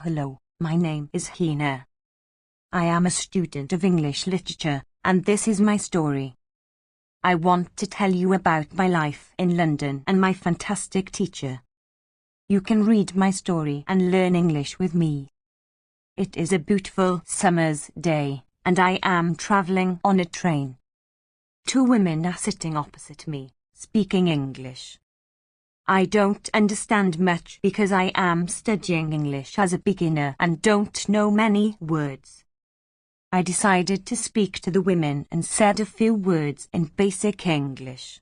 Hello, my name is Hina. I am a student of English literature, and this is my story. I want to tell you about my life in London and my fantastic teacher. You can read my story and learn English with me. It is a beautiful summer's day, and I am travelling on a train. Two women are sitting opposite me, speaking English. I don't understand much because I am studying English as a beginner and don't know many words. I decided to speak to the women and said a few words in basic English.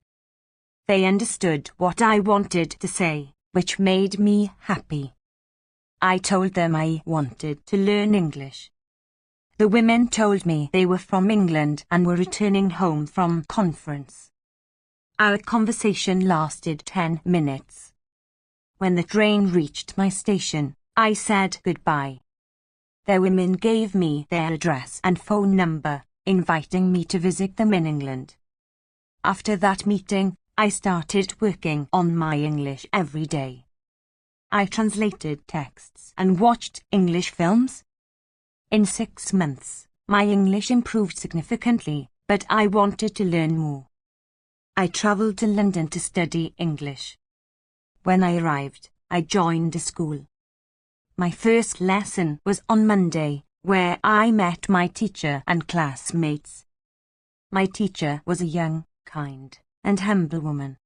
They understood what I wanted to say, which made me happy. I told them I wanted to learn English. The women told me they were from England and were returning home from conference. Our conversation lasted 10 minutes. When the train reached my station, I said goodbye. The women gave me their address and phone number, inviting me to visit them in England. After that meeting, I started working on my English every day. I translated texts and watched English films. In 6 months, my English improved significantly, but I wanted to learn more. I travelled to London to study English. When I arrived, I joined a school. My first lesson was on Monday, where I met my teacher and classmates. My teacher was a young, kind, and humble woman.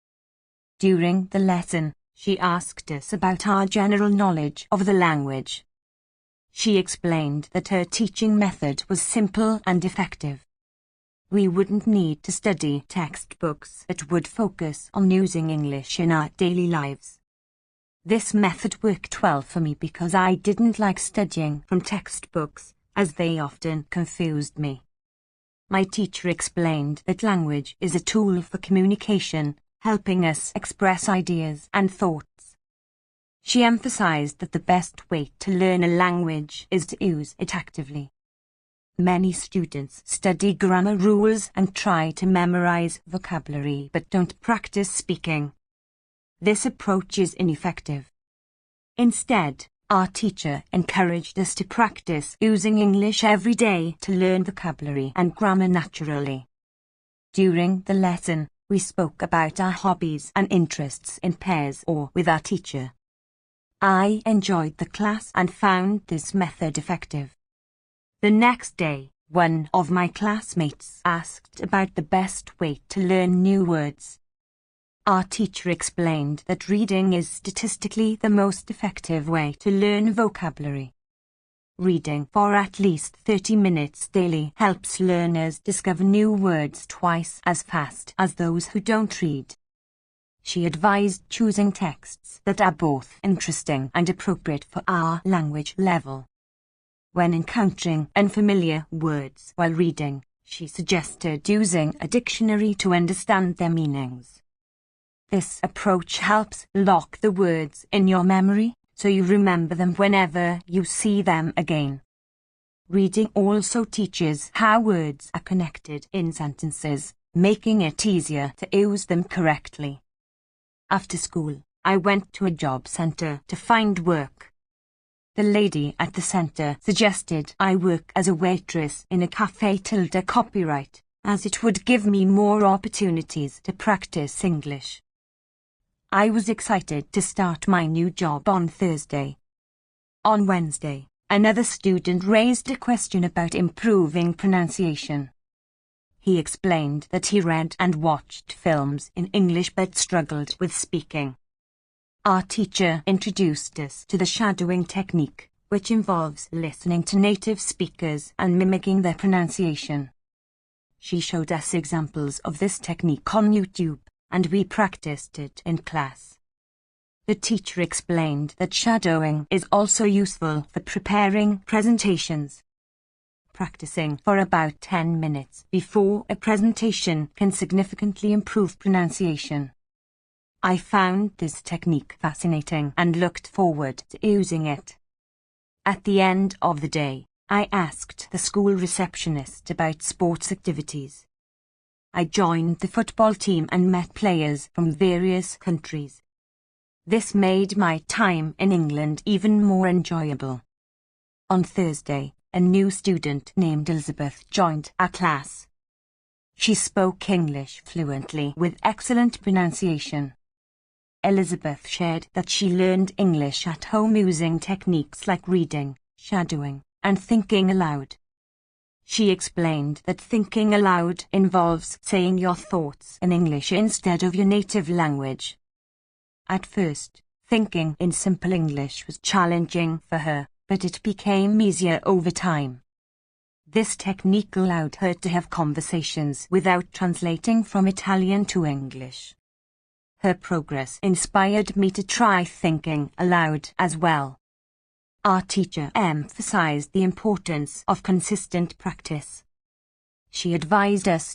During the lesson, she asked us about our general knowledge of the language. She explained that her teaching method was simple and effective. We wouldn't need to study textbooks that would focus on using English in our daily lives. This method worked well for me because I didn't like studying from textbooks, as they often confused me. My teacher explained that language is a tool for communication, helping us express ideas and thoughts. She emphasized that the best way to learn a language is to use it actively. Many students study grammar rules and try to memorize vocabulary but don't practice speaking. This approach is ineffective. Instead, our teacher encouraged us to practice using English every day to learn vocabulary and grammar naturally. During the lesson, we spoke about our hobbies and interests in pairs or with our teacher. I enjoyed the class and found this method effective. The next day, one of my classmates asked about the best way to learn new words. Our teacher explained that reading is statistically the most effective way to learn vocabulary. Reading for at least 30 minutes daily helps learners discover new words twice as fast as those who don't read. She advised choosing texts that are both interesting and appropriate for our language level. When encountering unfamiliar words while reading, she suggested using a dictionary to understand their meanings. This approach helps lock the words in your memory, so you remember them whenever you see them again. Reading also teaches how words are connected in sentences, making it easier to use them correctly. After school, I went to a job centre to find work. The lady at the centre suggested I work as a waitress in a cafe tilde copyright, as it would give me more opportunities to practice English. I was excited to start my new job on Thursday. On Wednesday, another student raised a question about improving pronunciation. He explained that he read and watched films in English but struggled with speaking. Our teacher introduced us to the shadowing technique, which involves listening to native speakers and mimicking their pronunciation. She showed us examples of this technique on YouTube, and we practiced it in class. The teacher explained that shadowing is also useful for preparing presentations. Practicing for about 10 minutes before a presentation can significantly improve pronunciation. I found this technique fascinating and looked forward to using it. At the end of the day, I asked the school receptionist about sports activities. I joined the football team and met players from various countries. This made my time in England even more enjoyable. On Thursday, a new student named Elizabeth joined our class. She spoke English fluently with excellent pronunciation. Elizabeth shared that she learned English at home using techniques like reading, shadowing, and thinking aloud. She explained that thinking aloud involves saying your thoughts in English instead of your native language. At first, thinking in simple English was challenging for her, but it became easier over time. This technique allowed her to have conversations without translating from Italian to English. Her progress inspired me to try thinking aloud as well. Our teacher emphasized the importance of consistent practice. She advised us